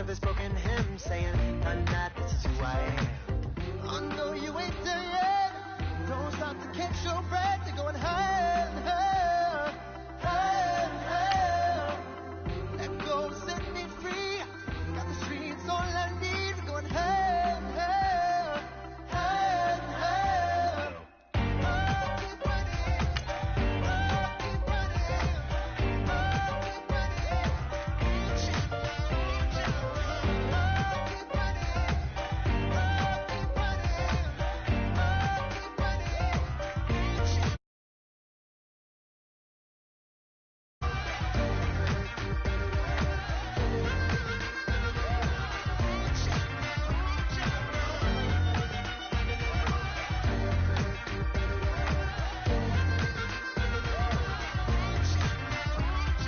of his broken hymn saying, "None that this is who I am." I know you ain't there yet. Don't stop to catch your breath. You're going higher and higher, higher and higher. Let go, set me free. Got the streets all I need. We're going higher and higher, higher and higher. Oh, keep running. Oh, keep running. Oh, keep running. Reach out, reach out. Oh, keep running. Oh, keep running. Oh, keep running. Reach out.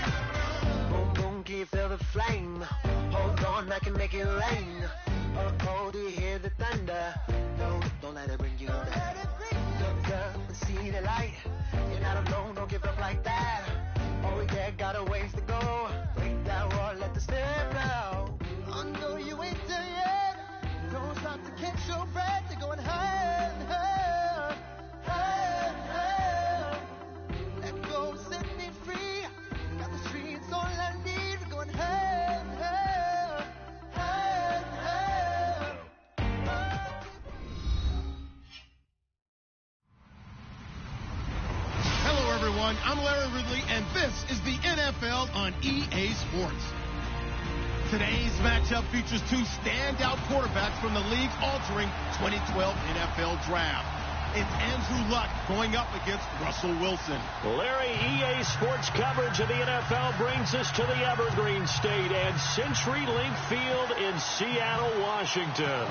Boom, boom, can you feel the flame? Hold on, I can make it rain. Oh, oh, do you hear the thunder? No, don't let it bring you down. Look up and see the light. You're not alone, don't give up like that. Oh, yeah, got a ways to go. Break that wall, let the spirit flow. I know you ain't there yet. Don't stop to catch your breath. You're going higher and higher, higher and higher. Let go, set me free. Got the streets all I need. We're going higher and higher, higher and higher. Hello, everyone. I'm Larry Ridley, and this is the NFL on EA Sports. Today's matchup features two standout quarterbacks from the league's altering 2012 NFL Draft. It's Andrew Luck going up against Russell Wilson. Larry, EA Sports coverage of the NFL brings us to the Evergreen State and CenturyLink Field in Seattle, Washington.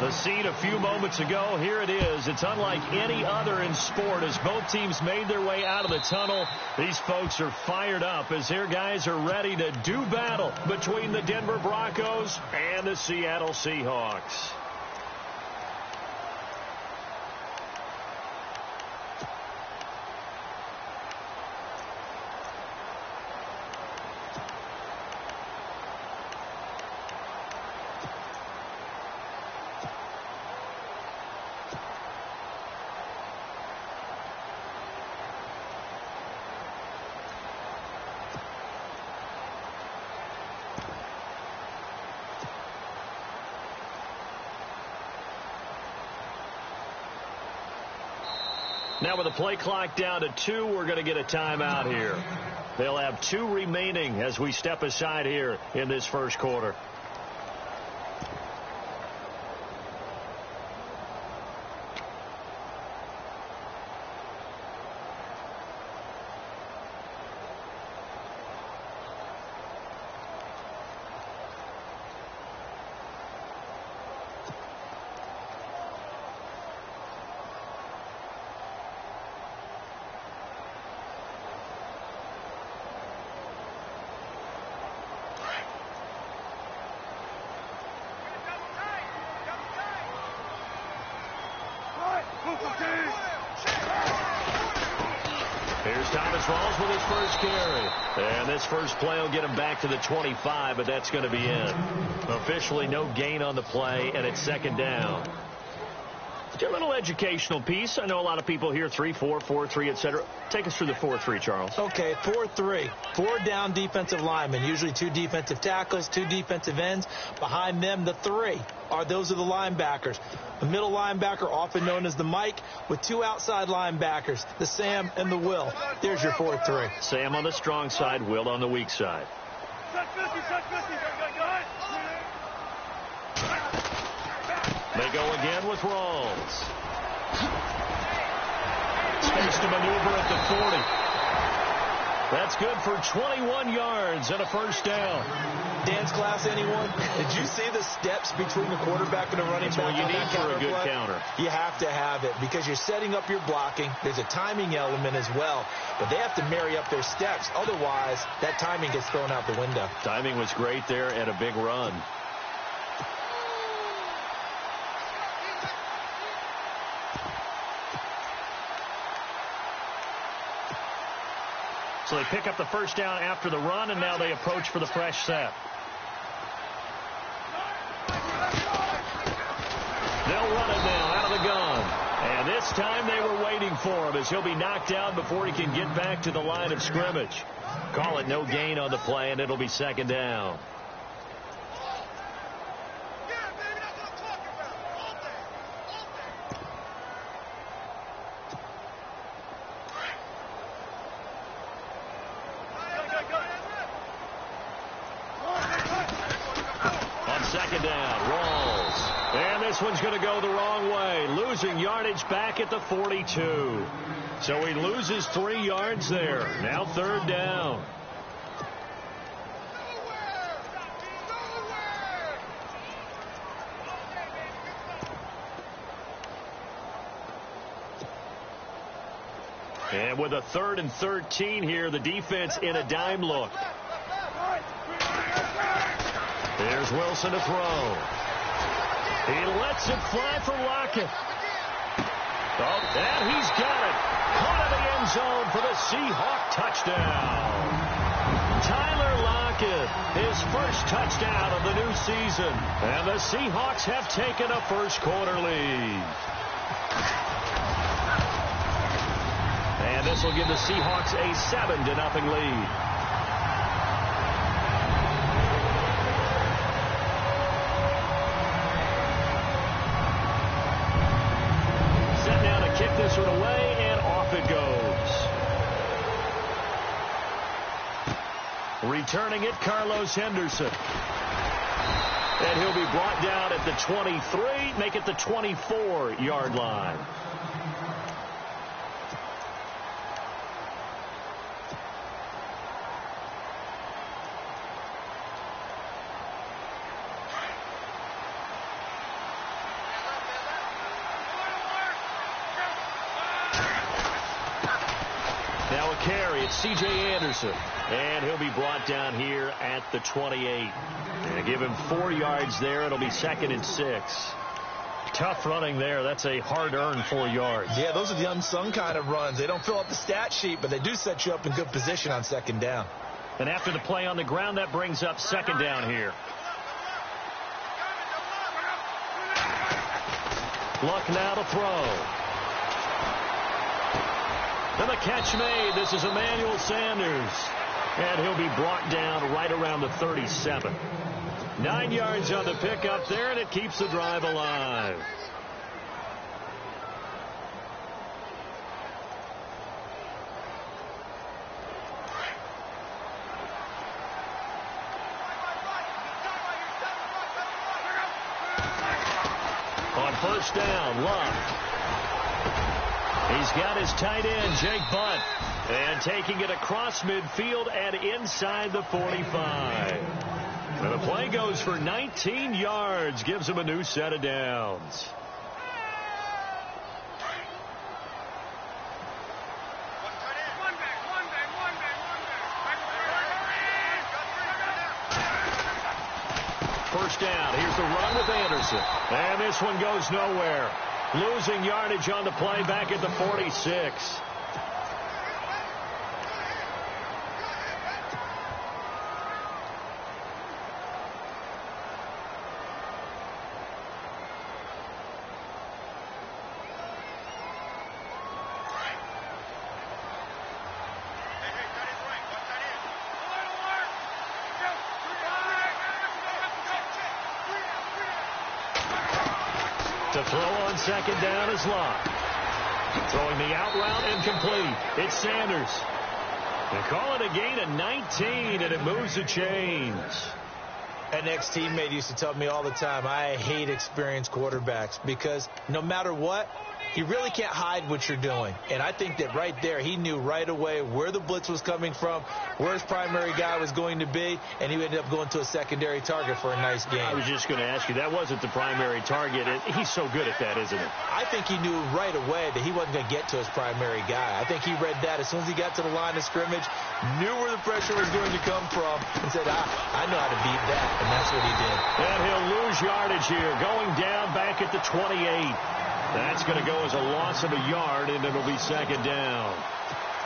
The scene a few moments ago, here it is. It's unlike any other in sport as both teams made their way out of the tunnel. These folks are fired up as their guys are ready to do battle between the Denver Broncos and the Seattle Seahawks. Now with the play clock down to 2, we're going to get a timeout here. They'll have 2 remaining as we step aside here in this first quarter. Here's Thomas Rawls with his first carry. And this first play will get him back to the 25, but that's going to be it. Officially no gain on the play, and it's second down. A little educational piece. I know a lot of people hear 3-4, 4-3, etc. Take us through the 4-3, Charles. Okay, 4-3. 4 down defensive linemen, usually 2 defensive tackles, 2 defensive ends. Behind them, the 3 those are the linebackers. The middle linebacker, often known as the Mike, with 2 outside linebackers, the Sam and the Will. There's your 4-3. Sam on the strong side, Will on the weak side. They go again with Rawls. Space to maneuver at the 40. That's good for 21 yards and a first down. Dance class, anyone? Did you see the steps between the quarterback and the running back? That's what you need for a good counter. You have to have it because you're setting up your blocking. There's a timing element as well, but they have to marry up their steps. Otherwise, that timing gets thrown out the window. Timing was great there and a big run. So they pick up the first down after the run, and now they approach for the fresh set. run it now out of the gun. And this time they were waiting for him as he'll be knocked down before he can get back to the line of scrimmage. Call it no gain on the play, and it'll be second down. Second down, Rawls. And this one's going to go the wrong way, losing yardage back at the 42. So he loses 3 yards there. Now third down. And with a 3rd and 13 here, the defense in a dime look. There's Wilson to throw. He lets it fly for Lockett. Oh, and he's got it. Caught in the end zone for the Seahawk touchdown. Tyler Lockett, his first touchdown of the new season. And the Seahawks have taken a first-quarter lead. And this will give the Seahawks a 7-0 lead. Kick this one away, and off it goes. Returning it, Carlos Henderson. And he'll be brought down at the 23, make it the 24-yard line. Now a carry, it's C.J. Anderson. And he'll be brought down here at the 28. And give him 4 yards there. It'll be 2nd and 6. Tough running there. That's a hard-earned 4 yards. Yeah, those are the unsung kind of runs. They don't fill up the stat sheet, but they do set you up in good position on 2nd down. And after the play on the ground, that brings up 2nd down here. Luck now to throw. And the catch made. This is Emmanuel Sanders. And he'll be brought down right around the 37. 9 yards on the pickup there, and it keeps the drive alive. On first down, Luck. He's got his tight end, Jake Butt. And taking it across midfield and inside the 45. And the play goes for 19 yards. Gives him a new set of downs. First down. Here's the run with Anderson. And this one goes nowhere. Losing yardage on the play back at the 46. To throw on second down is Locke. Throwing the out route and complete. It's Sanders. They call it a gain of 19, and it moves the chains. An ex-teammate used to tell me all the time, I hate experienced quarterbacks because no matter what, you really can't hide what you're doing. And I think that right there, he knew right away where the blitz was coming from, where his primary guy was going to be, and he ended up going to a secondary target for a nice game. I was just going to ask you, that wasn't the primary target. He's so good at that, isn't it? I think he knew right away that he wasn't going to get to his primary guy. I think he read that as soon as he got to the line of scrimmage, knew where the pressure was going to come from, and said, I know how to beat that, and that's what he did. And he'll lose yardage here, going down back at the 28. That's going to go as a loss of a yard, and it'll be second down.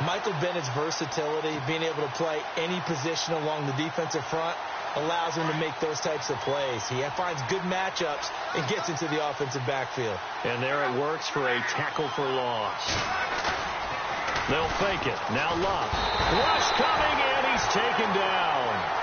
Michael Bennett's versatility, being able to play any position along the defensive front, allows him to make those types of plays. He finds good matchups and gets into the offensive backfield. And there it works for a tackle for loss. They'll fake it. Now Luck. Rush coming, and he's taken down.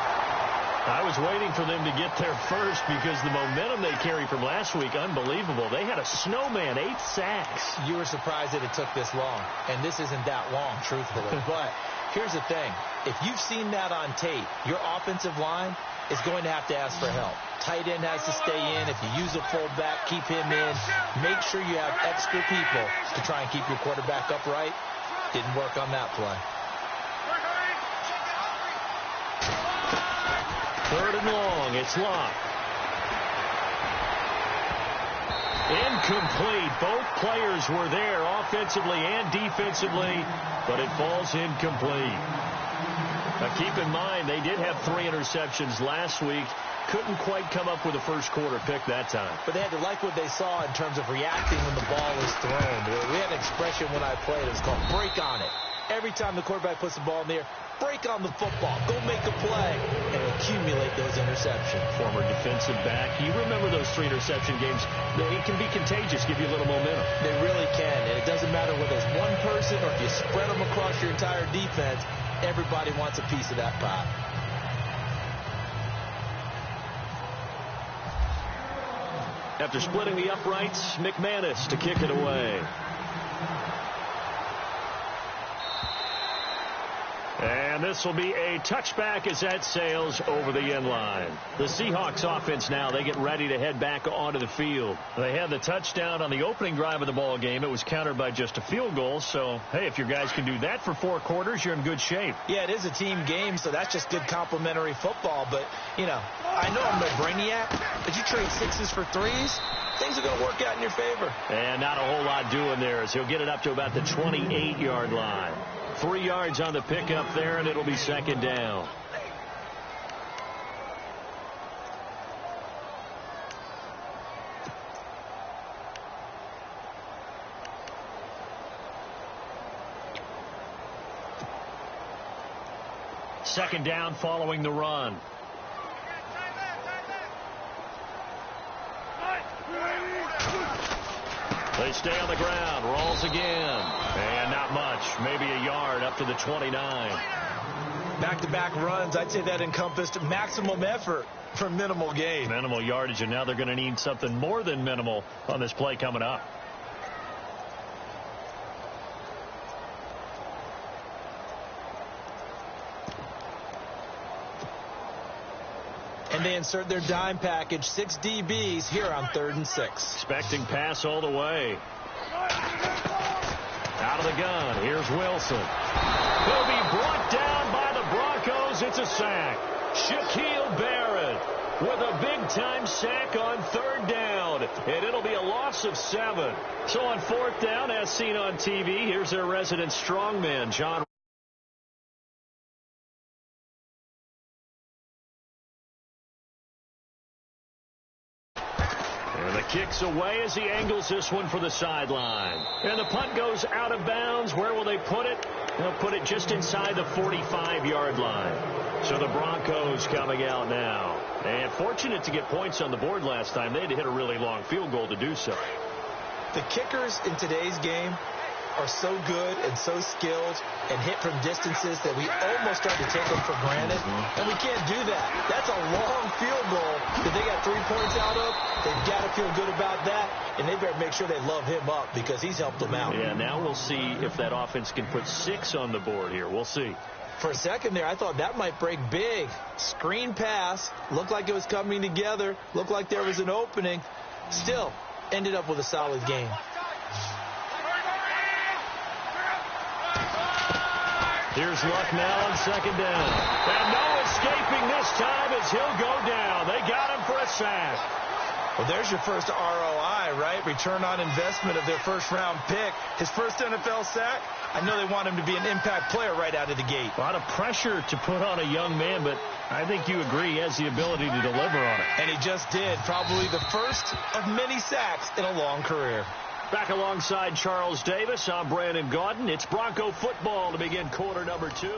I was waiting for them to get there first because the momentum they carry from last week, unbelievable. They had a snowman, 8 sacks. You were surprised that it took this long, and this isn't that long, truthfully. But here's the thing. If you've seen that on tape, your offensive line is going to have to ask for help. Tight end has to stay in. If you use a fullback, keep him in. Make sure you have extra people to try and keep your quarterback upright. Didn't work on that play. 3rd and long. It's Luck. Incomplete. Both players were there offensively and defensively, but it falls incomplete. Now keep in mind, they did have 3 interceptions last week. Couldn't quite come up with a first quarter pick that time. But they had to like what they saw in terms of reacting when the ball is thrown. We had an expression when I played. It was called break on it. Every time the quarterback puts the ball in the air, break on the football. Go make a play and accumulate those interceptions. Former defensive back. You remember those 3 interception games. It can be contagious, give you a little momentum. They really can. And it doesn't matter whether it's one person or if you spread them across your entire defense. Everybody wants a piece of that pie. After splitting the uprights, McManus to kick it away. And this will be a touchback as that sails over the end line. The Seahawks offense now, they get ready to head back onto the field. They had the touchdown on the opening drive of the ball game. It was countered by just a field goal. So, hey, if your guys can do that for 4 quarters, you're in good shape. Yeah, it is a team game, so that's just good complimentary football. But, you know, I know I'm no brainiac, but you trade 6s for 3s, things are going to work out in your favor. And not a whole lot doing there as he'll get it up to about the 28-yard line. 3 yards on the pickup there, and it'll be 2nd down. Second down following the run. They stay on the ground. Rolls again. And not much. Maybe a yard up to the 29. Back-to-back runs. I'd say that encompassed maximum effort for minimal gain. Minimal yardage, and now they're going to need something more than minimal on this play coming up. And they insert their dime package, 6 DBs here on 3rd and 6. Expecting pass all the way. Out of the gun. Here's Wilson. He'll be brought down by the Broncos. It's a sack. Shaquille Barrett with a big-time sack on 3rd down. And it'll be a loss of 7. So on 4th down, as seen on TV, here's their resident strongman, John. Kicks away as he angles this one for the sideline. And the punt goes out of bounds. Where will they put it? They'll put it just inside the 45-yard line. So the Broncos coming out now. And fortunate to get points on the board last time. They had to hit a really long field goal to do so. The kickers in today's game are so good and so skilled and hit from distances that we almost start to take them for granted. And we can't do that. That's a long field goal that they got 3 points out of. They've got to feel good about that, and they better make sure they love him up because he's helped them out. Yeah, now we'll see if that offense can put 6 on the board here. We'll see. For a second there, I thought that might break big. Screen pass. Looked like it was coming together. Looked like there was an opening. Still, ended up with a solid game. Here's Luck now on 2nd down. And no escaping this time as he'll go down. They got him for a sack. Well, there's your first ROI, right? Return on investment of their first-round pick. His first NFL sack. I know they want him to be an impact player right out of the gate. A lot of pressure to put on a young man, but I think you agree he has the ability to deliver on it. And he just did. Probably the first of many sacks in a long career. Back alongside Charles Davis, I'm Brandon Gaudin. It's Bronco football to begin quarter number 2.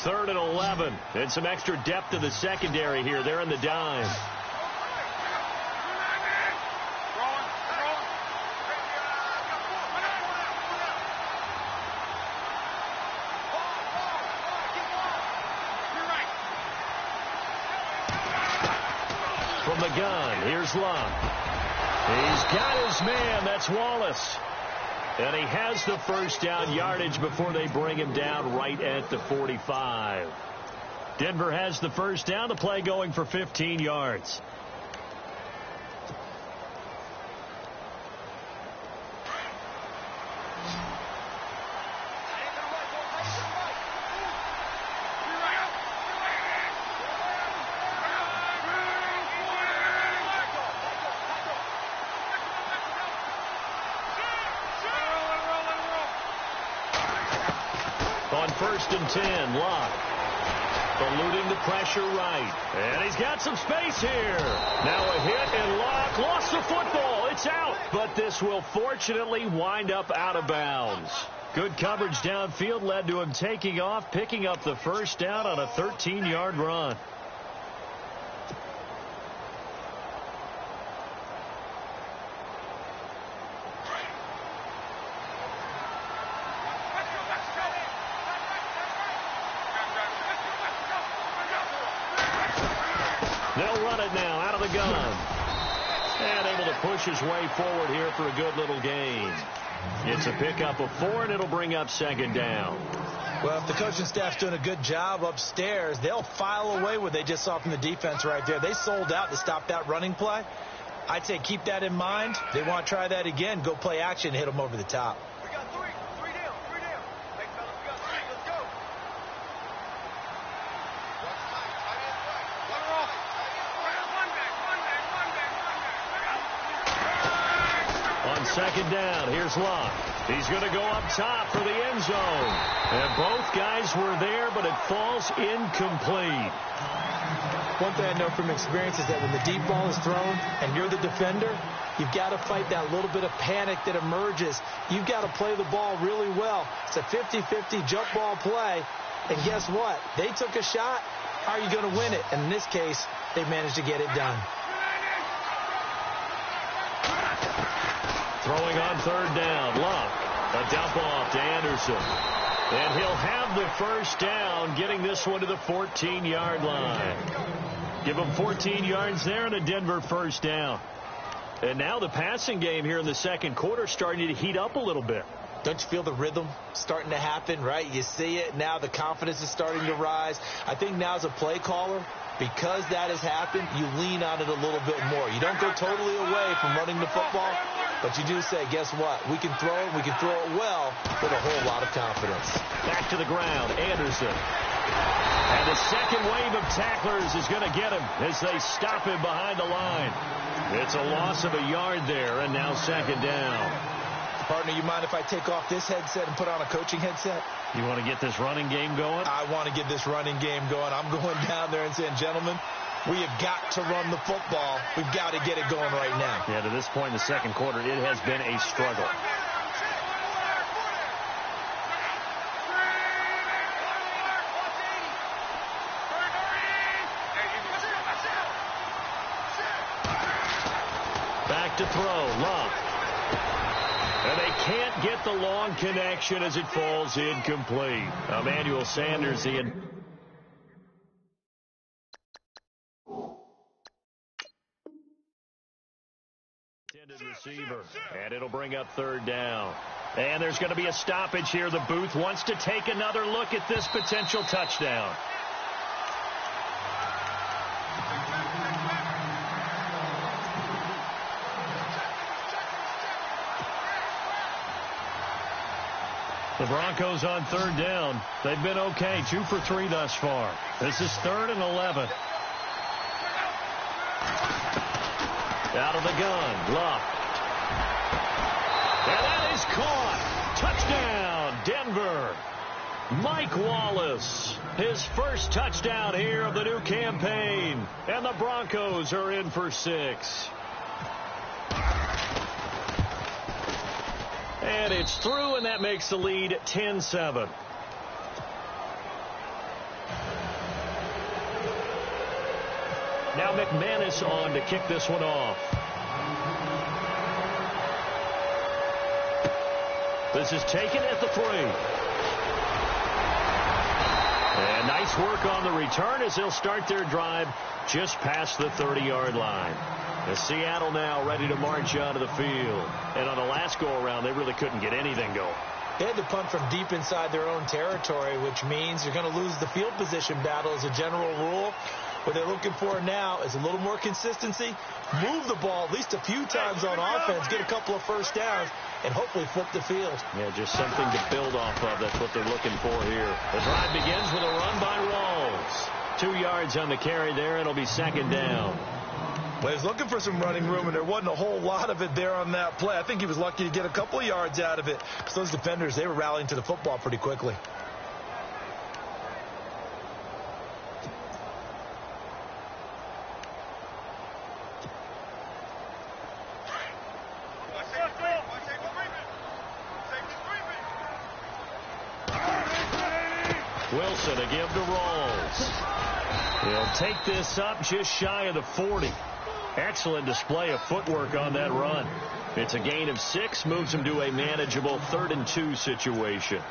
3rd and 11. And some extra depth to the secondary here. They're in the dime. From the gun, here's Love. He's got his man. That's Wallace. And he has the first down yardage before they bring him down right at the 45. Denver has the first down. The play going for 15 yards. On 1st and 10, Locke eluding the pressure right. And he's got some space here. Now a hit, and Locke lost the football. It's out. But this will fortunately wind up out of bounds. Good coverage downfield led to him taking off, picking up the first down on a 13-yard run. They'll run it now out of the gun. And able to push his way forward here for a good little gain. It's a pickup of 4, and it'll bring up 2nd down. Well, if the coaching staff's doing a good job upstairs, they'll file away what they just saw from the defense right there. They sold out to stop that running play. I'd say keep that in mind. They want to try that again. Go play action, hit them over the top. We got 3 down. Hey, fellas, we got 3. Let's go. On 2nd down, here's Locke. He's going to go up top for the end zone. And both guys were there, but it falls incomplete. One thing I know from experience is that when the deep ball is thrown and you're the defender, you've got to fight that little bit of panic that emerges. You've got to play the ball really well. It's a 50-50 jump ball play. And guess what? They took a shot. How are you going to win it? And in this case, they managed to get it done. Throwing on 3rd down, Locke. A dump off to Anderson. And he'll have the first down, getting this one to the 14-yard line. Give him 14 yards there and a Denver first down. And now the passing game here in the second quarter starting to heat up a little bit. Don't you feel the rhythm starting to happen, right? You see it now. The confidence is starting to rise. I think now as a play caller, because that has happened, you lean on it a little bit more. You don't go totally away from running the football, but you do say, guess what? We can throw it. We can throw it well with a whole lot of confidence. Back to the ground, Anderson. And the second wave of tacklers is going to get him as they stop him behind the line. It's a loss of a yard there, and now 2nd down. Partner, you mind if I take off this headset and put on a coaching headset? You want to get this running game going? I want to get this running game going. I'm going down there and saying, gentlemen, we have got to run the football. We've got to get it going right now. Yeah, to this point in the second quarter, it has been a struggle. Back to throw, Love. And they can't get the long connection as it falls incomplete. Emmanuel Sanders, the intended receiver. And it'll bring up 3rd down. And there's going to be a stoppage here. The booth wants to take another look at this potential touchdown. The Broncos on 3rd down. They've been okay. 2 for 3 thus far. This is 3rd and 11. Out of the gun. Luck. And that is caught. Touchdown, Denver. Mike Wallace. His first touchdown here of the new campaign. And the Broncos are in for 6. And it's through, and that makes the lead 10-7. Now McManus on to kick this one off. This is taken at the 3. And nice work on the return as they'll start their drive just past the 30-yard line. As Seattle now ready to march out of the field. And on the last go-around, they really couldn't get anything going. They had to punt from deep inside their own territory, which means you're going to lose the field position battle as a general rule. What they're looking for now is a little more consistency, move the ball at least a few times on offense, get a couple of first downs, and hopefully flip the field. Yeah, just something to build off of. That's what they're looking for here. The drive begins with a run by Rawls. 2 yards on the carry there. It'll be second down. Well, he was looking for some running room, and there wasn't a whole lot of it there on that play. I think he was lucky to get a couple of yards out of it, because those defenders, they were rallying to the football pretty quickly. Wilson to give to Rawls. He'll take this up just shy of the 40. Excellent display of footwork on that run. It's a gain of 6, moves him to a manageable 3rd and 2 situation.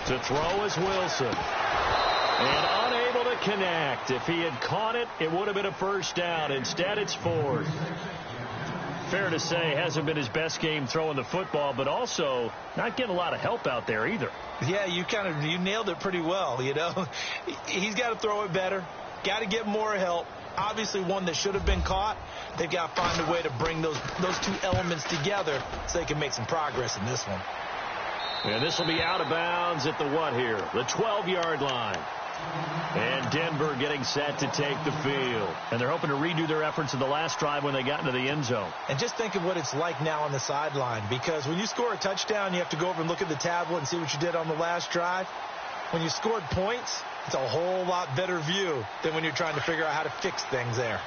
To throw is Wilson. And unable to connect. If he had caught it, it would have been a first down. Instead, it's 4th. Fair to say, hasn't been his best game throwing the football, but also not getting a lot of help out there either. Yeah, you nailed it pretty well, you know. He's got to throw it better. Got to get more help. Obviously, one that should have been caught. They've got to find a way to bring those two elements together so they can make some progress in this one. And this will be out of bounds at the what here? The 12-yard line. And Denver getting set to take the field. And they're hoping to redo their efforts in the last drive when they got into the end zone. And just think of what it's like now on the sideline, because when you score a touchdown, you have to go over and look at the tablet and see what you did on the last drive. When you scored points, it's a whole lot better view than when you're trying to figure out how to fix things there.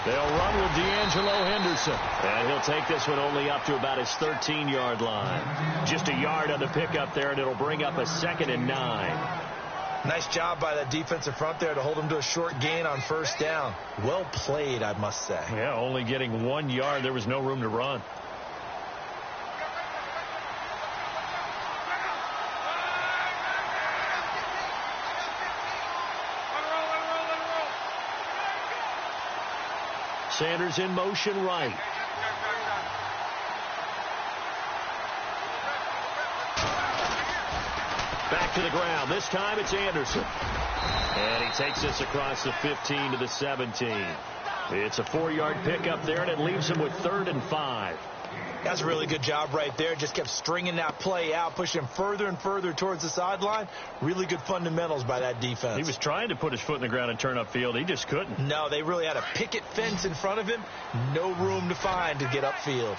They'll run with D'Angelo Henderson. And he'll take this one only up to about his 13-yard line. Just a yard on the pickup there, and it'll bring up a 2nd and 9. Nice job by that defensive front there to hold him to a short gain on first down. Well played, I must say. Yeah, only getting 1 yard. There was no room to run. Sanders in motion right. Back to the ground. This time it's Anderson. And he takes this across the 15 to the 17. It's a 4-yard pickup there, and it leaves him with 3rd and 5. That's a really good job right there. Just kept stringing that play out, pushing him further and further towards the sideline. Really good fundamentals by that defense. He was trying to put his foot in the ground and turn upfield. He just couldn't. No, they really had a picket fence in front of him. No room to find to get upfield.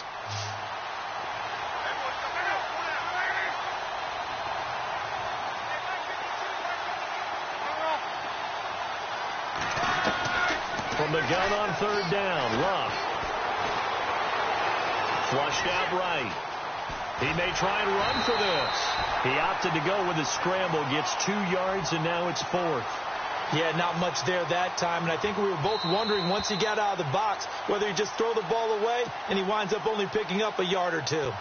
From the gun on 3rd down, Luck. Flushed out right. He may try and run for this. He opted to go with his scramble, gets 2 yards, and now it's 4th. Yeah, not much there that time, and I think we were both wondering once he got out of the box whether he'd just throw the ball away, and he winds up only picking up a yard or 2.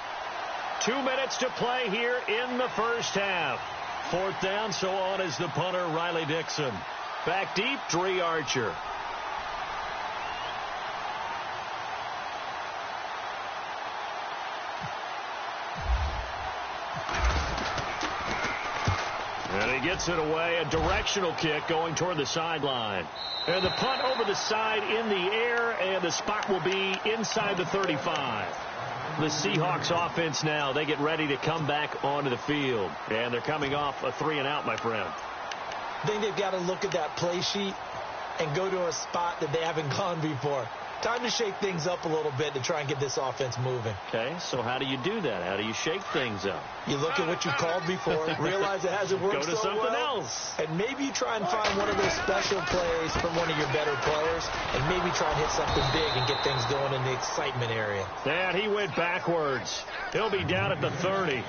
2 minutes to play here in the first half. 4th down, so on is the punter, Riley Dixon. Back deep, Dre Archer. And he gets it away, a directional kick going toward the sideline. And the punt over the side in the air, and the spot will be inside the 35. The Seahawks offense now, they get ready to come back onto the field. And they're coming off a 3-and-out, my friend. I think they've got to look at that play sheet and go to a spot that they haven't gone before. Time to shake things up a little bit to try and get this offense moving. Okay, so how do you do that? How do you shake things up? You look at what you called before, realize it hasn't worked Go to so something well, else. and maybe you try and find one of those special plays from one of your better players, and maybe try and hit something big and get things going in the excitement area. And he went backwards. He'll be down at the 30.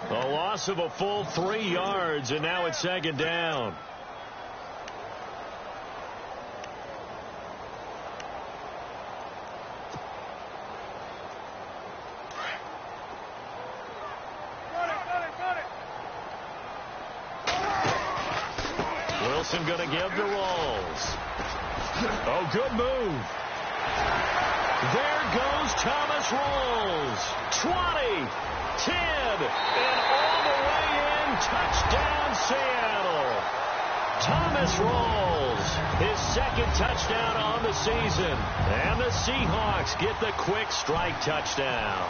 A loss of a full 3 yards, and now it's second down. Wilson going to give to Rawls. Oh, good move. There goes Thomas Rawls. 20, 10, and all the way in. Touchdown, Seattle. Thomas Rawls, his second touchdown on the season. And the Seahawks get the quick strike touchdown.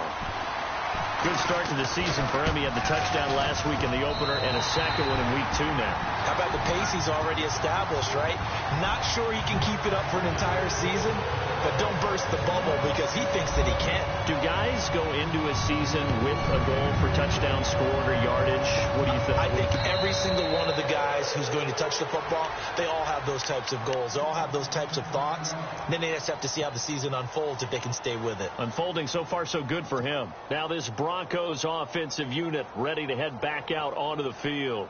Good start to the season for him. He had the touchdown last week in the opener and a second one in week 2 now. How about the pace he's already established, right? Not sure he can keep it up for an entire season, but don't burst the bubble because he thinks that he can. Do guys go into a season with a goal for touchdown scored or yardage? What do you think? I think every single one of the guys who's going to touch the football, they all have those types of goals. They all have those types of thoughts. Then they just have to see how the season unfolds if they can stay with it. Unfolding so far so good for him. Now this Broncos offensive unit ready to head back out onto the field.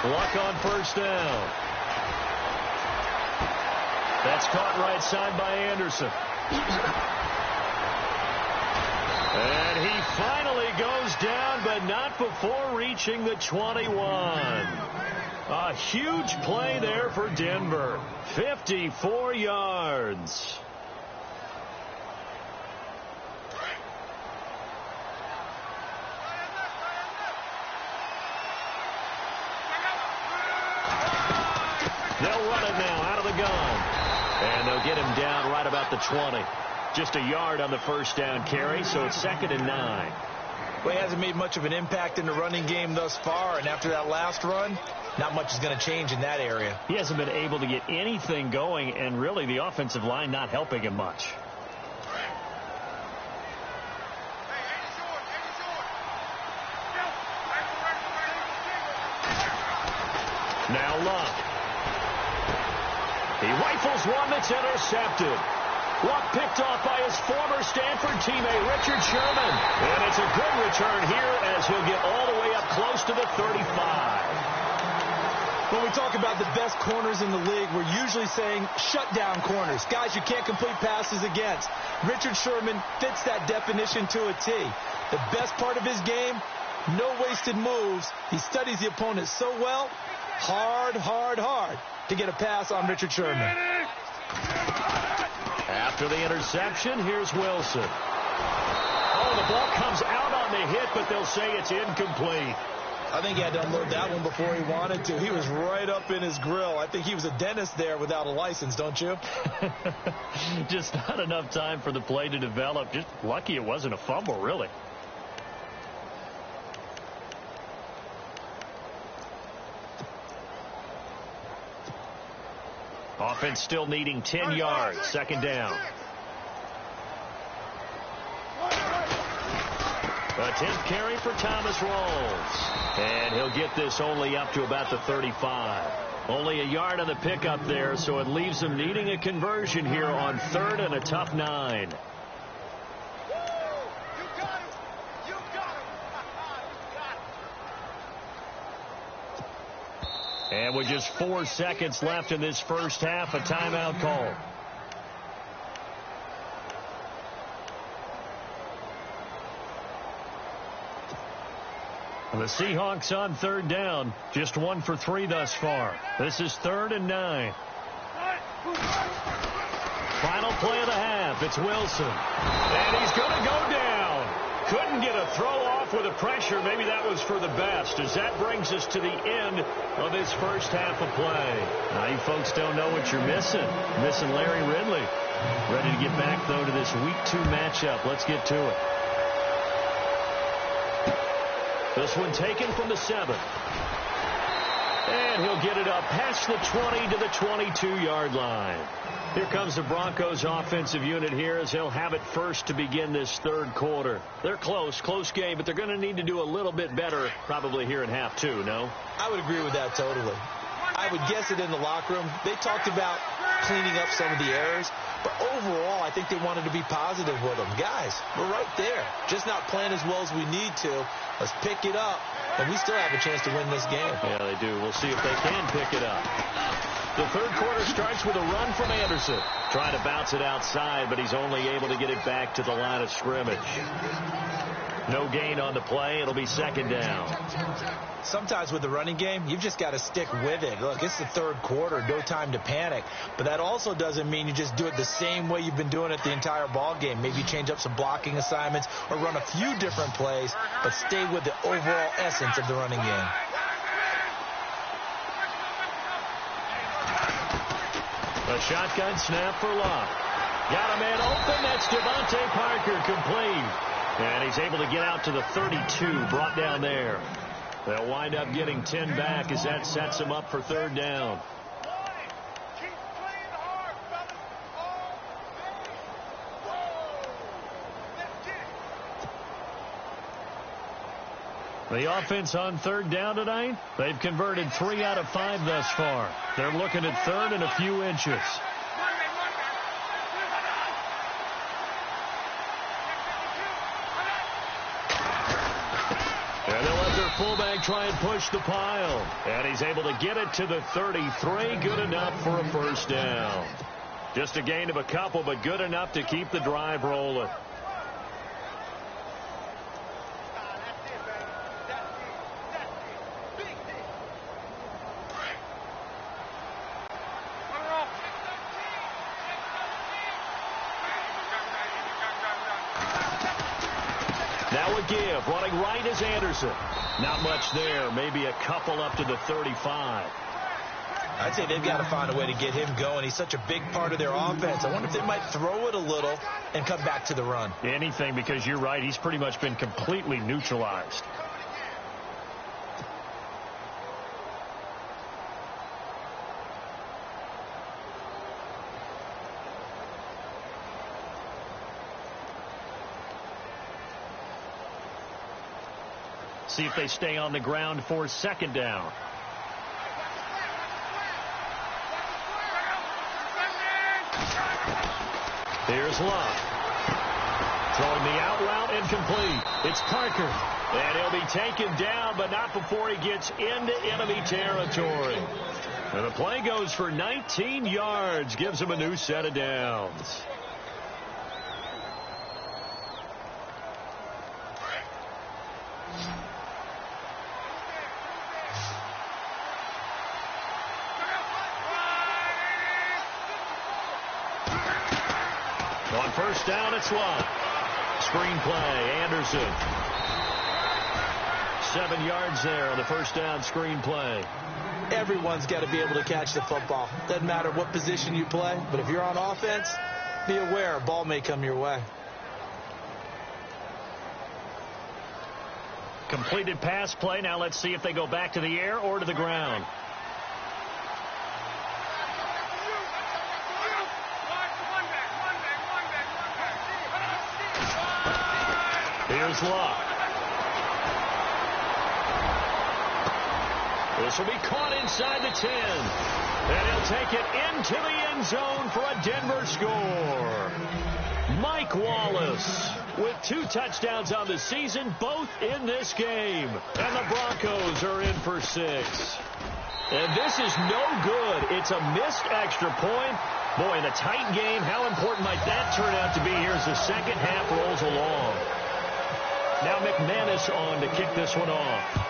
Luck on first down. That's caught right side by Anderson. And he finally goes down, but not before reaching the 21. A huge play there for Denver. 54 yards. They'll run it now out of the gun. And they'll get him down right about the 20. Just a yard on the first down carry, so it's 2nd and 9. Well, he hasn't made much of an impact in the running game thus far, and after that last run, not much is going to change in that area. He hasn't been able to get anything going, and really the offensive line not helping him much. Now Luck. He rifles one that's intercepted. Luck picked off by his former Stanford teammate, Richard Sherman. And it's a good return here as he'll get all the way up close to the 35. When we talk about the best corners in the league, we're usually saying shutdown corners, guys you can't complete passes against. Richard Sherman fits that definition to a T. The best part of his game, no wasted moves. He studies the opponent so well, hard to get a pass on Richard Sherman. After the interception, here's Wilson. Oh, the ball comes out on the hit, but they'll say it's incomplete. I think he had to unload that one before he wanted to. He was right up in his grill. I think he was a dentist there without a license, don't you? Just not enough time for the play to develop. Just lucky it wasn't a fumble, really. Offense still needing 10 yards. 2nd down. A 10th carry for Thomas Rawls. And he'll get this only up to about the 35. Only a yard on the pickup there, so it leaves them needing a conversion here on 3rd and a tough 9. And with just 4 seconds left in this first half, a timeout call. The Seahawks on 3rd down, just 1 for 3 thus far. This is 3rd and 9. Final play of the half. It's Wilson. And he's going to go down. Couldn't get a throw off with the pressure. Maybe that was for the best, as that brings us to the end of this first half of play. Now, you folks don't know what you're missing. Missing Larry Ridley. Ready to get back, though, to this Week 2 matchup. Let's get to it. This one taken from the 7. And he'll get it up past the 20 to the 22-yard line. Here comes the Broncos offensive unit here as they'll have it first to begin this third quarter. They're close game, but they're going to need to do a little bit better probably here in half 2, no? I would agree with that totally. I would guess it in the locker room. They talked about cleaning up some of the errors, but overall I think they wanted to be positive with them. Guys, we're right there. Just not playing as well as we need to. Let's pick it up, and we still have a chance to win this game. Yeah, they do. We'll see if they can pick it up. The third quarter starts with a run from Anderson. Trying to bounce it outside, but he's only able to get it back to the line of scrimmage. No gain on the play. It'll be second down. Sometimes with the running game, you've just got to stick with it. Look, it's the third quarter, no time to panic. But that also doesn't mean you just do it the same way you've been doing it the entire ball game. Maybe change up some blocking assignments or run a few different plays, but stay with the overall essence of the running game. A shotgun snap for Love. Got a man open. That's Devontae Parker, complete. And he's able to get out to the 32, brought down there. They'll wind up getting 10 back as that sets them up for third down. The offense on third down tonight, they've converted 3 out of 5 thus far. They're looking at third and a few inches. And they'll let their fullback try and push the pile. And he's able to get it to the 33. Good enough for a first down. Just a gain of a couple, but good enough to keep the drive rolling. Now a give, running right is Anderson. Not much there, maybe a couple up to the 35. I'd say they've got to find a way to get him going. He's such a big part of their offense. I wonder if they might throw it a little and come back to the run. Anything, because you're right, he's pretty much been completely neutralized. See if they stay on the ground for second down. Here's Love. Throwing the out route incomplete. It's Parker. And he'll be taken down, but not before he gets into enemy territory. And the play goes for 19 yards. Gives him a new set of downs. On first down, it's Love. Screen play, Anderson. 7 yards there on the first down screen play. Everyone's got to be able to catch the football. Doesn't matter what position you play, but if you're on offense, be aware a ball may come your way. Completed pass play. Now let's see if they go back to the air or to the ground. Here's Love. This will be caught inside the 10. And he'll take it into the end zone for a Denver score. Mike Wallace with 2 touchdowns on the season, both in this game. And the Broncos are in for 6. And this is no good. It's a missed extra point. Boy, in a tight game, how important might that turn out to be here as the second half rolls along. Now McManus on to kick this one off.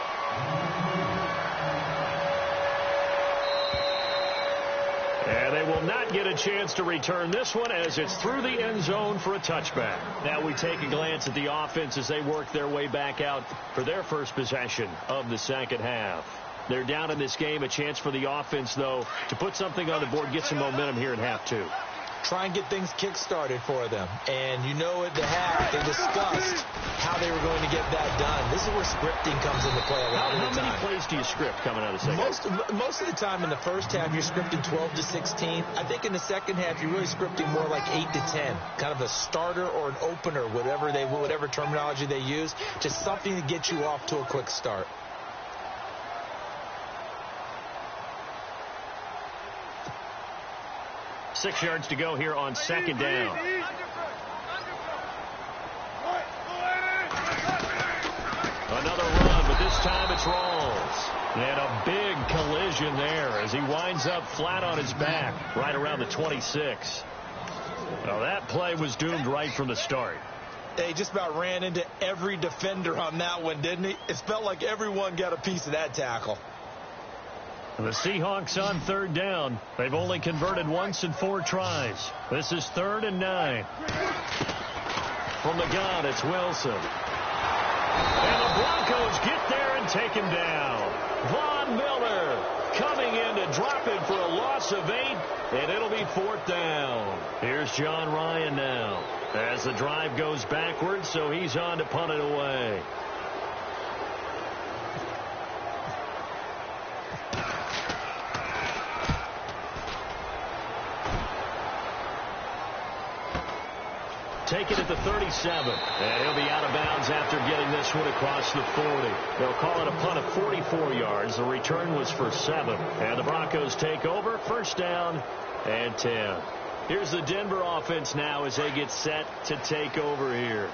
And they will not get a chance to return this one as it's through the end zone for a touchback. Now we take a glance at the offense as they work their way back out for their first possession of the second half. They're down in this game. A chance for the offense, though, to put something on the board, get some momentum here in half 2. try and get things kick-started for them. And you know at the half, they discussed how they were going to get that done. This is where scripting comes into play a lot of the time. How many plays do you script coming out of the second? Most of the time in the first half, you're scripting 12 to 16. I think in the second half, you're really scripting more like 8 to 10. Kind of a starter or an opener, whatever terminology they use. Just something to get you off to a quick start. Six yards to go here on second down. Another run, but this time it's Rawls. And a big collision there as he winds up flat on his back right around the 26. Well, that play was doomed right from the start. They just about ran into every defender on that one, didn't he? It felt like everyone got a piece of that tackle. The Seahawks on third down. They've only converted once in 4 tries. This is 3rd and 9. From the gun, it's Wilson. And the Broncos get there and take him down. Von Miller coming in to drop him for a loss of 8, and it'll be 4th down. Here's John Ryan now as the drive goes backwards, so he's on to punt it away. Take it at the 37, and he'll be out of bounds after getting this one across the 40. They'll call it a punt of 44 yards. The return was for 7, and the Broncos take over. 1st down and 10. Here's the Denver offense now as they get set to take over here.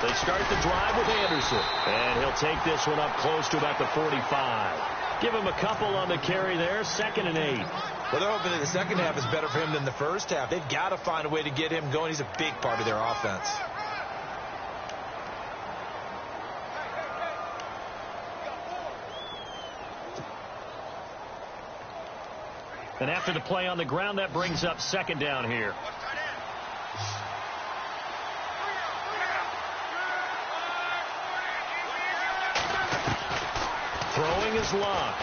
They start the drive with Anderson, and he'll take this one up close to about the 45. Give him a couple on the carry there. 2nd and 8. Well, they're hoping that the second half is better for him than the first half. They've got to find a way to get him going. He's a big part of their offense. And after the play on the ground, that brings up 2nd down here. Throwing his luck.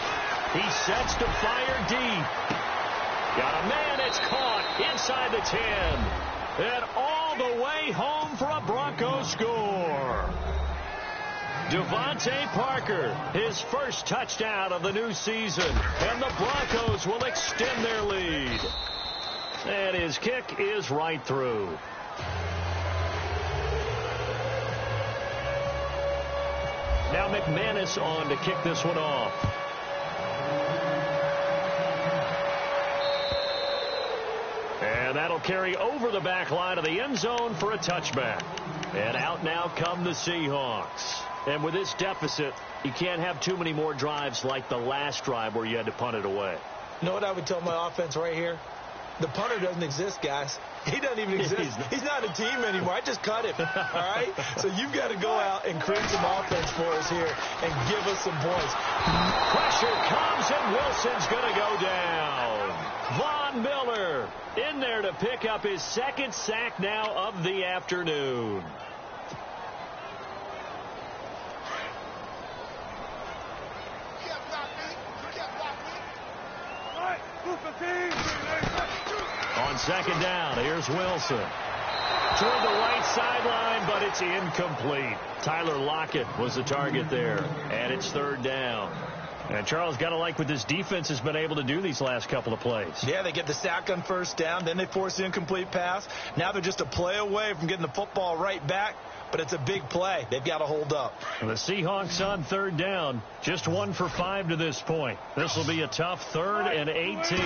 He sets to fire deep. Got a man. It's caught inside the 10. And all the way home for a Broncos score. Devontae Parker, his first touchdown of the new season. And the Broncos will extend their lead. And his kick is right through. Now McManus on to kick this one off. And that'll carry over the back line of the end zone for a touchback. And out now come the Seahawks. And with this deficit, you can't have too many more drives like the last drive where you had to punt it away. You know what I would tell my offense right here? The punter doesn't exist, guys. He doesn't even exist. He's not a team anymore. I just cut him. All right? So you've got to go out and create some offense for us here and give us some points. Pressure comes, and Wilson's going to go down. Von Miller in there to pick up his 2nd sack now of the afternoon. On 2nd down, here's Wilson. Toward the right sideline, but it's incomplete. Tyler Lockett was the target there, and it's 3rd down. And Charles, got to like what this defense has been able to do these last couple of plays. Yeah, they get the sack on 1st down, then they force the incomplete pass. Now they're just a play away from getting the football right back, but it's a big play. They've got to hold up. And the Seahawks on 3rd down, just 1 for 5 to this point. This will be a tough 3rd and 18.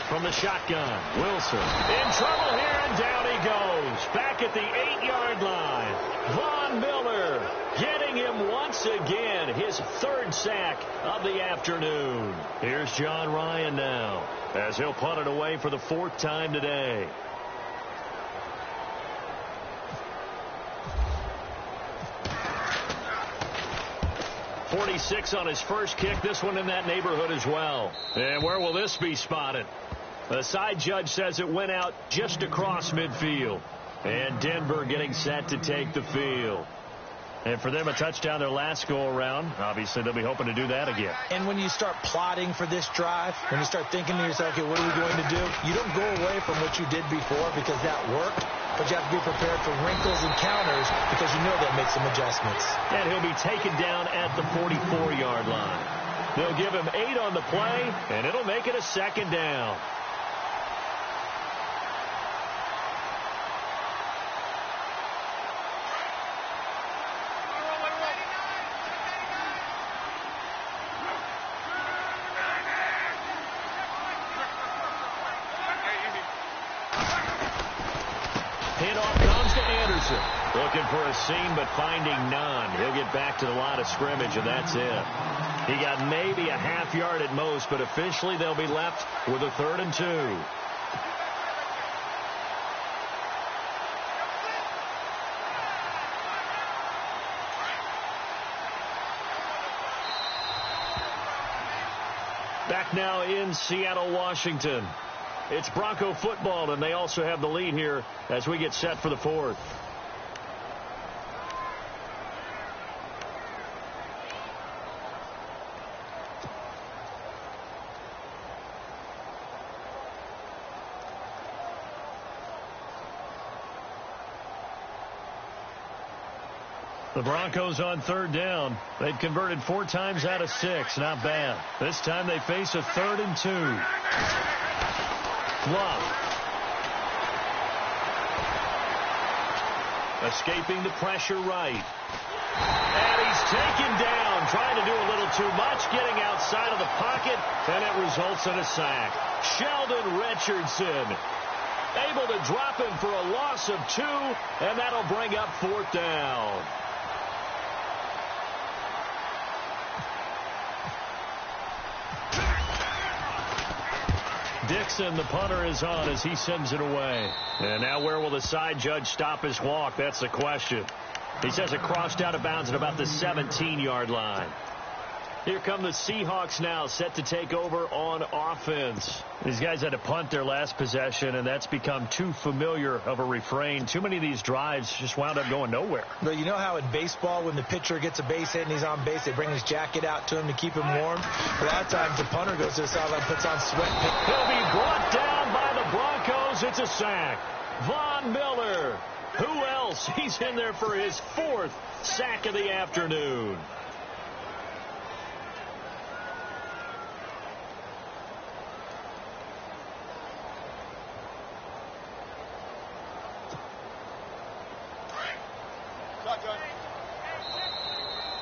From the shotgun, Wilson in trouble here, and down he goes. Back at the 8-yard line. Von Miller getting him once again, his 3rd sack of the afternoon. Here's John Ryan now as he'll punt it away for the 4th time today. .46 on his first kick. This one in that neighborhood as well. And where will this be spotted? The side judge says it went out just across midfield. And Denver getting set to take the field. And for them, a touchdown their last go-around. Obviously, they'll be hoping to do that again. And when you start plotting for this drive, when you start thinking to yourself, okay, what are we going to do? You don't go away from what you did before because that worked, but you have to be prepared for wrinkles and counters because you know they'll make some adjustments. And he'll be taken down at the 44-yard line. They'll give him 8 on the play, and it'll make it a second down. Handoff comes to Anderson. Looking for a seam, but finding none. He'll get back to the line of scrimmage, and that's it. He got maybe a half yard at most, but officially they'll be left with a 3rd and 2. Back now in Seattle, Washington. It's Bronco football, and they also have the lead here as we get set for the 4th. The Broncos on 3rd down. They've converted 4 times out of 6. Not bad. This time they face a 3rd and 2. Love. Escaping the pressure right. And he's taken down, trying to do a little too much, getting outside of the pocket, and it results in a sack. Sheldon Richardson able to drop him for a loss of 2, and that'll bring up 4th down. Dixon, the punter, is on as he sends it away. And now where will the side judge stop his walk? That's the question. He says it crossed out of bounds at about the 17-yard line. Here come the Seahawks now, set to take over on offense. These guys had to punt their last possession, and that's become too familiar of a refrain. Too many of these drives just wound up going nowhere. But you know how in baseball, when the pitcher gets a base hit and he's on base, they bring his jacket out to him to keep him warm? A lot of times the punter goes to the sideline, puts on sweat. He'll be brought down by the Broncos. It's a sack. Von Miller. Who else? He's in there for his 4th sack of the afternoon.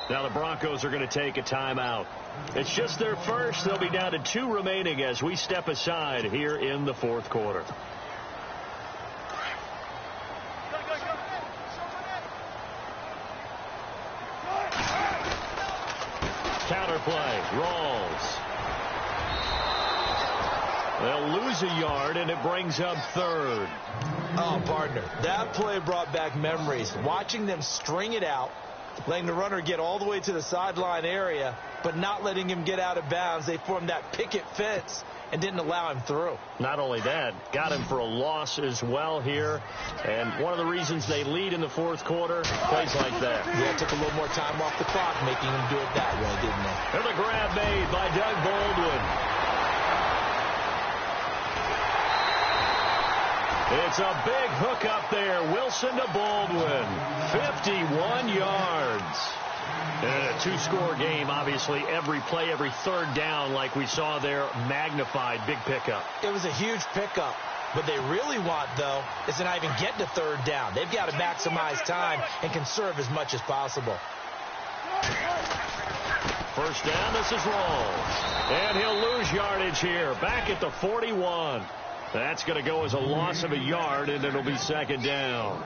Now the Broncos are going to take a timeout. It's just their first. They'll be down to 2 remaining as we step aside here in the 4th quarter. Counterplay. Rawls. They'll lose a yard, and it brings up 3rd. Oh, partner, that play brought back memories. Watching them string it out, letting the runner get all the way to the sideline area, but not letting him get out of bounds. They formed that picket fence and didn't allow him through. Not only that, got him for a loss as well here. And one of the reasons they lead in the 4th quarter, plays like that. Yeah, took a little more time off the clock, making him do it that way, didn't they? And the grab made by Doug Baldwin. It's a big hook up there. Wilson to Baldwin. 51 yards. And a 2-score game, obviously, every play, every 3rd down, like we saw there, magnified. Big pickup. It was a huge pickup. What they really want, though, is to not even get to 3rd down. They've got to maximize time and conserve as much as possible. First down, this is Rawls. And he'll lose yardage here. Back at the 41. That's going to go as a loss of a yard, and it'll be 2nd down.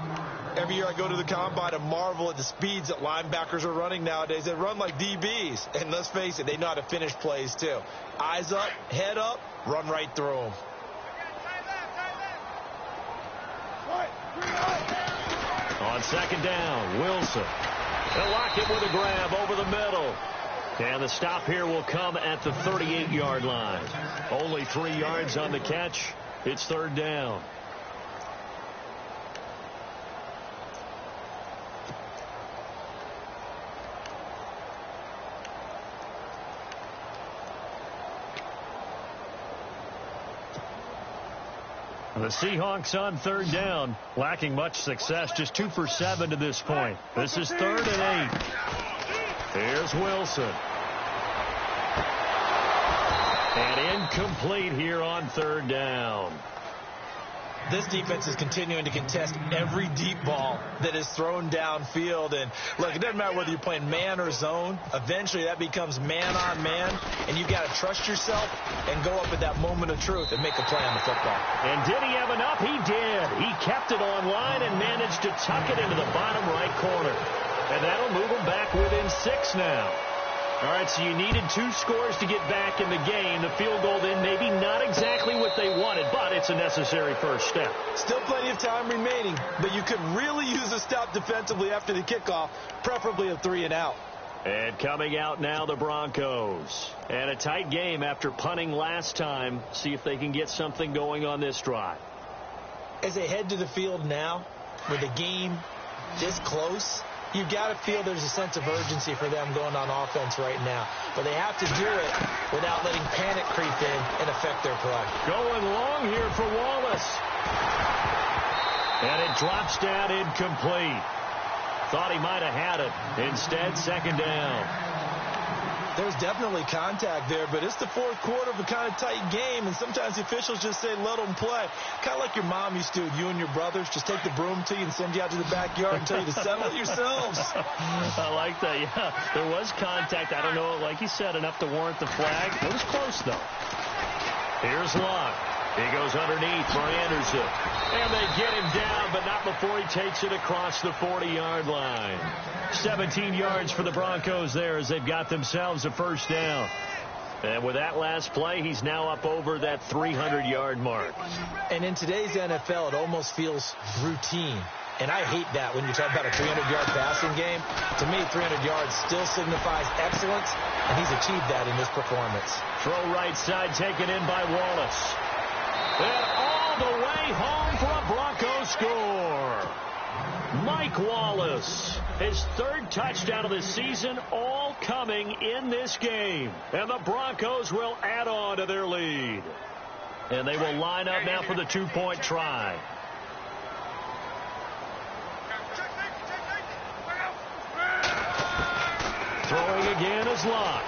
Every year I go to the combine and marvel at the speeds that linebackers are running nowadays. They run like DBs. And let's face it, they know how to finish plays, too. Eyes up, head up, run right through them. On 2nd down, Wilson. They'll lock it with a grab over the middle. And the stop here will come at the 38-yard line. Only 3 yards on the catch. It's 3rd down. The Seahawks on third down, lacking much success, just 2 for 7 to this point. This is 3rd and 8. Here's Wilson. And incomplete here on third down. This defense is continuing to contest every deep ball that is thrown downfield. And, look, it doesn't matter whether you're playing man or zone. Eventually, that becomes man-on-man, and you've got to trust yourself and go up at that moment of truth and make a play on the football. And did he have enough? He did. He kept it on line and managed to tuck it into the bottom right corner. And that'll move him back within 6 now. All right, so you needed 2 scores to get back in the game. The field goal then maybe not exactly what they wanted, but it's a necessary first step. Still plenty of time remaining, but you could really use a stop defensively after the kickoff, preferably a 3 and out. And coming out now, the Broncos. And a tight game after punting last time. See if they can get something going on this drive. As they head to the field now, with the game this close, you've got to feel there's a sense of urgency for them going on offense right now. But they have to do it without letting panic creep in and affect their play. Going long here for Wallace. And it drops down incomplete. Thought he might have had it. Instead, 2nd down. There's definitely contact there, but it's the 4th quarter of a kind of tight game, and sometimes the officials just say, let them play. Kind of like your mom used to with you and your brothers. Just take the broom to you and send you out to the backyard and tell you to settle it yourselves. I like that, yeah. There was contact. I don't know, like you said, enough to warrant the flag. It was close, though. Here's Locke. He goes underneath for Anderson. And they get him down, but not before he takes it across the 40-yard line. 17 yards for the Broncos there as they've got themselves a first down. And with that last play, he's now up over that 300-yard mark. And in today's NFL, it almost feels routine. And I hate that when you talk about a 300-yard passing game. To me, 300 yards still signifies excellence, and he's achieved that in this performance. Throw right side taken in by Wallace. And all the way home for a Broncos score. Mike Wallace, his 3rd touchdown of the season, all coming in this game. And the Broncos will add on to their lead. And they will line up now for the 2-point try. Throwing again is Locke.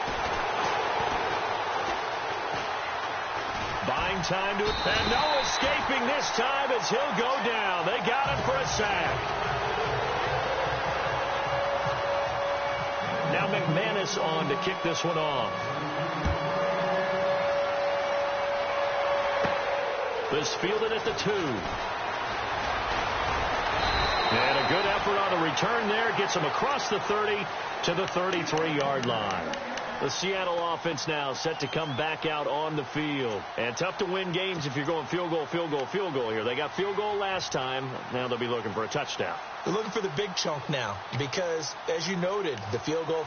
Buying time to it. And no escaping this time as he'll go down. They got him for a sack. Now McManus on to kick this one off. This fielded at the 2. And a good effort on the return there. Gets him across the 30 to the 33-yard line. The Seattle offense now set to come back out on the field. And tough to win games if you're going field goal, field goal, field goal here. They got field goal last time. Now they'll be looking for a touchdown. They're looking for the big chunk now because, as you noted, the field goal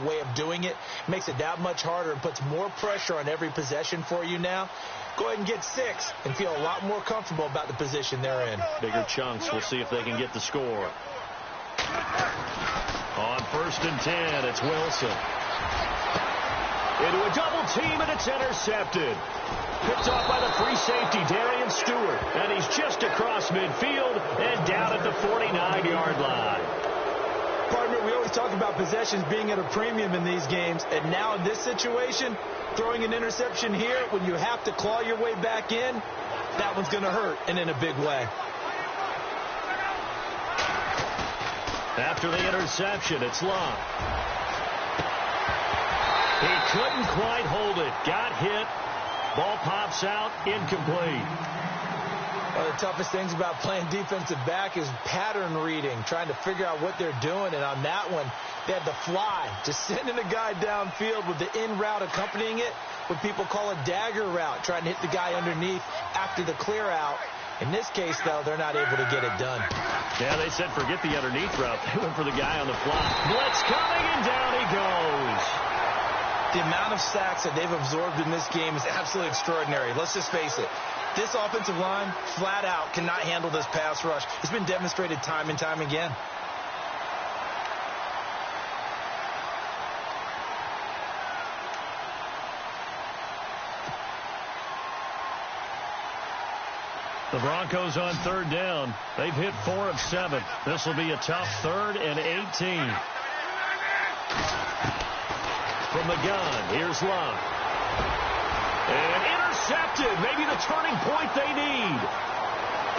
way of doing it makes it that much harder and puts more pressure on every possession for you now. Go ahead and get 6 and feel a lot more comfortable about the position they're in. Bigger chunks. We'll see if they can get the score. On 1st and 10, it's Wilson. Into a double team, and it's intercepted. Picked off by the free safety, Darian Stewart. And he's just across midfield and down at the 49-yard line. Partner, we always talk about possessions being at a premium in these games. And now in this situation, throwing an interception here when you have to claw your way back in, that one's going to hurt, and in a big way. After the interception, it's Locke. He couldn't quite hold it. Got hit. Ball pops out. Incomplete. One of the toughest things about playing defensive back is pattern reading, trying to figure out what they're doing. And on that one, they had the fly, just sending a guy downfield with the in route accompanying it, what people call a dagger route, trying to hit the guy underneath after the clear out. In this case, though, they're not able to get it done. Yeah, they said forget the underneath route. They went for the guy on the fly. Blitz coming, and down he goes. The amount of sacks that they've absorbed in this game is absolutely extraordinary. Let's just face it. This offensive line, flat out, cannot handle this pass rush. It's been demonstrated time and time again. The Broncos on third down. They've hit 4 of 7. This will be a tough 3rd and 18. From the gun, here's Love. And intercepted. Maybe the turning point they need.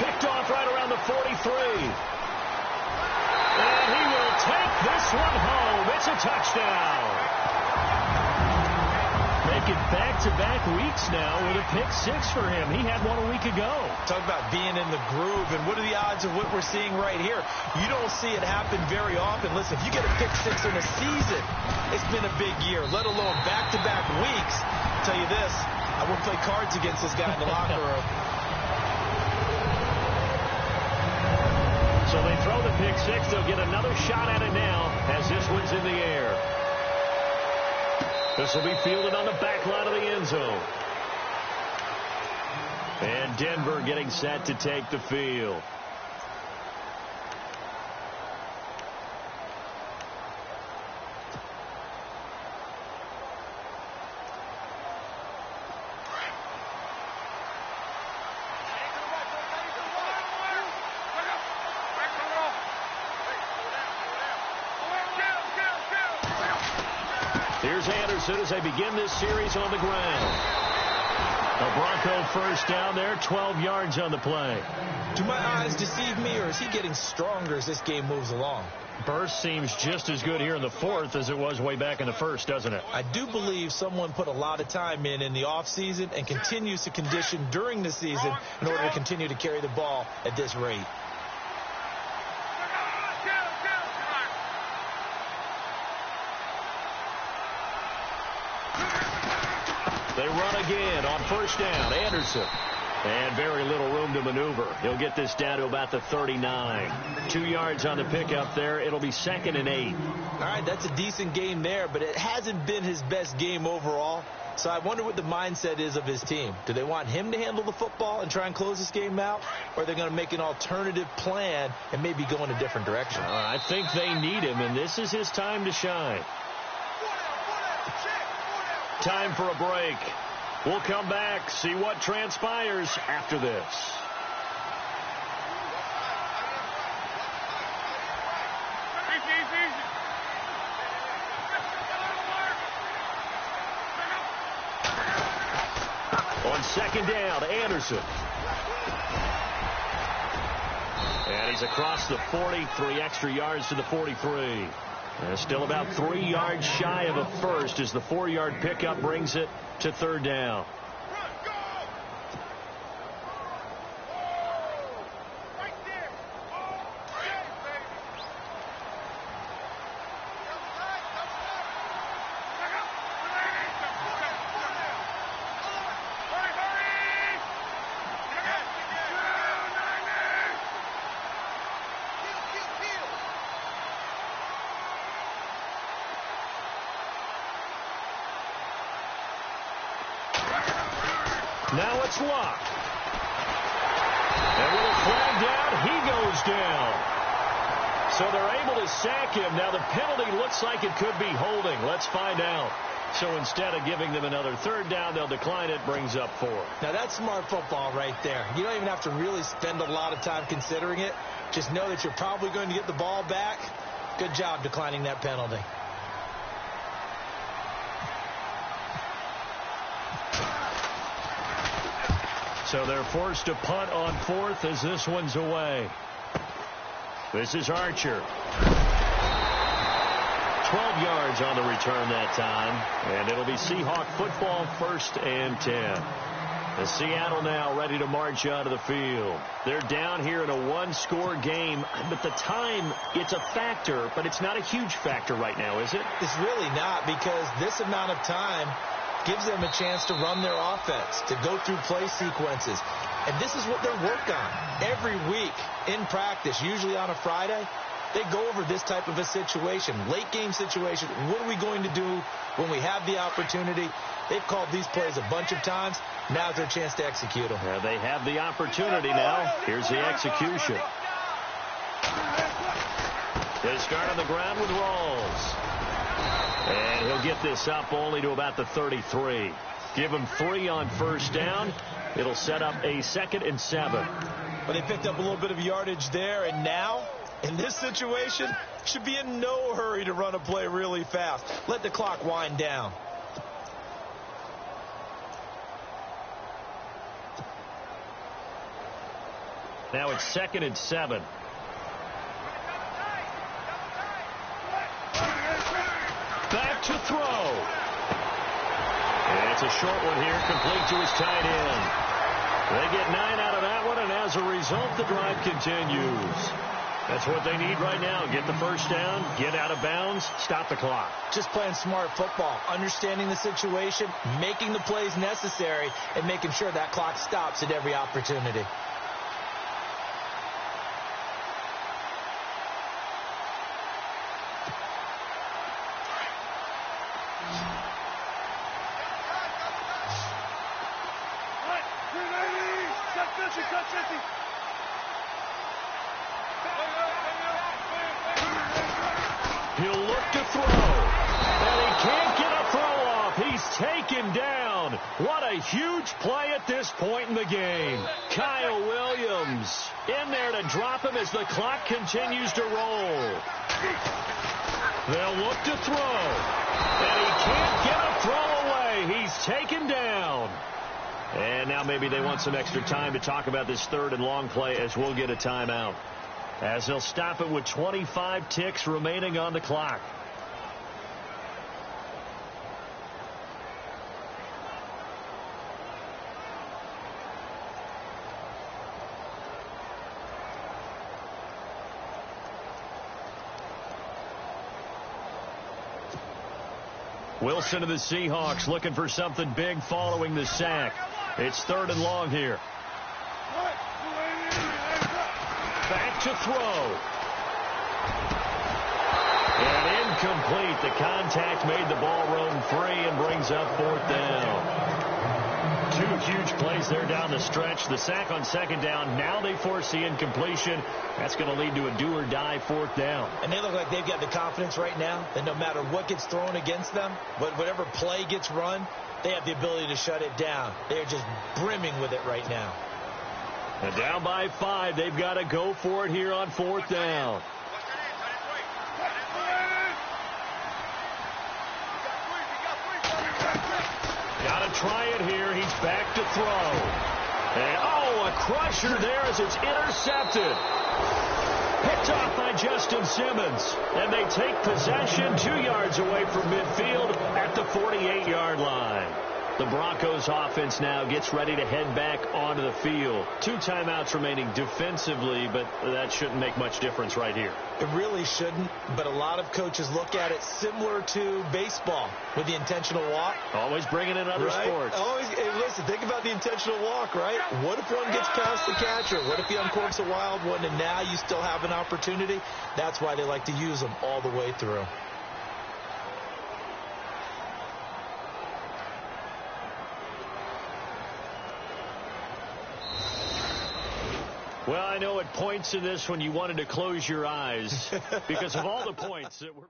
Picked off right around the 43. And he will take this one home. It's a touchdown. Making back-to-back weeks now with a pick 6 for him. He had one a week ago. Talk about being in the groove, and what are the odds of what we're seeing right here? You don't see it happen very often. Listen, if you get a pick 6 in a season, it's been a big year, let alone back-to-back weeks. I'll tell you this, I wouldn't play cards against this guy in the locker room. So they throw the pick 6. They'll get another shot at it now as this one's in the air. This will be fielded on the back line of the end zone. And Denver getting set to take the field. Here's Anderson as they begin this series on the ground. A Bronco first down there, 12 yards on the play. Do my eyes deceive me, or is he getting stronger as this game moves along? Burst seems just as good here in the 4th as it was way back in the 1st, doesn't it? I do believe someone put a lot of time in the offseason and continues to condition during the season in order to continue to carry the ball at this rate. They run again on first down. Anderson. And very little room to maneuver. He'll get this down to about the 39. 2 yards on the pickup there. It'll be 2nd and 8. All right, that's a decent game there, but it hasn't been his best game overall. So I wonder what the mindset is of his team. Do they want him to handle the football and try and close this game out? Or are they going to make an alternative plan and maybe go in a different direction? I think they need him, and this is his time to shine. Time for a break. We'll come back, see what transpires after this. On second down, Anderson. And he's across the 40, 3 extra yards to the 43. Still about 3 yards shy of a first as the 4-yard pickup brings it to third down. Now it's Locke. And with a flag down, he goes down. So they're able to sack him. Now the penalty looks like it could be holding. Let's find out. So instead of giving them another third down, they'll decline it, brings up 4. Now that's smart football right there. You don't even have to really spend a lot of time considering it. Just know that you're probably going to get the ball back. Good job declining that penalty. So they're forced to punt on 4th as this one's away. This is Archer. 12 yards on the return that time. And it'll be Seahawk football, 1st and 10. The Seattle now ready to march out of the field. They're down here in a 1-score game. But the time, it's a factor, but it's not a huge factor right now, is it? It's really not, because this amount of time gives them a chance to run their offense, to go through play sequences. And this is what they work on every week in practice, usually on a Friday. They go over this type of a situation, late game situation. What are we going to do when we have the opportunity? They've called these plays a bunch of times. Now's their chance to execute them. Yeah, they have the opportunity now. Here's the execution. They start on the ground with Rawls. And he'll get this up only to about the 33. Give him 3 on first down. It'll set up a 2nd and 7. But they picked up a little bit of yardage there, and now, in this situation, should be in no hurry to run a play really fast. Let the clock wind down. Now it's 2nd and 7. Back to throw. And it's a short one here, complete to his tight end. They get 9 out of that one, and as a result, the drive continues. That's what they need right now. Get the first down, get out of bounds, stop the clock. Just playing smart football, understanding the situation, making the plays necessary, and making sure that clock stops at every opportunity. He'll look to throw, and he can't get a throw off. He's taken down. What a huge play at this point in the game. Kyle Williams in there to drop him as the clock continues to roll. They'll look to throw, and he can't get a throw away. He's taken down. And now maybe they want some extra time to talk about this 3rd and long play as we'll get a timeout. As they'll stop it with 25 ticks remaining on the clock. Wilson of the Seahawks looking for something big following the sack. It's 3rd and long here. Back to throw. And incomplete. The contact made the ball roam free and brings up 4th down. 2 huge plays there down the stretch. The sack on 2nd down. Now they force the incompletion. That's going to lead to a do-or-die 4th down. And they look like they've got the confidence right now that no matter what gets thrown against them, whatever play gets run, they have the ability to shut it down. They're just brimming with it right now. And down by 5. They've got to go for it here on 4th down. Got to try it here. He's back to throw. And, a crusher there as it's intercepted. Picked off by Justin Simmons. And they take possession 2 yards away from midfield at the 48-yard line. The Broncos offense now gets ready to head back onto the field. 2 timeouts remaining defensively, but that shouldn't make much difference right here. It really shouldn't, but a lot of coaches look at it similar to baseball with the intentional walk. Always bringing in other sports. Always, hey, listen, think about the intentional walk, right? What if one gets past the catcher? What if he uncorks a wild one and now you still have an opportunity? That's why they like to use them all the way through. Well, I know at points in this when you wanted to close your eyes because of all the points that were...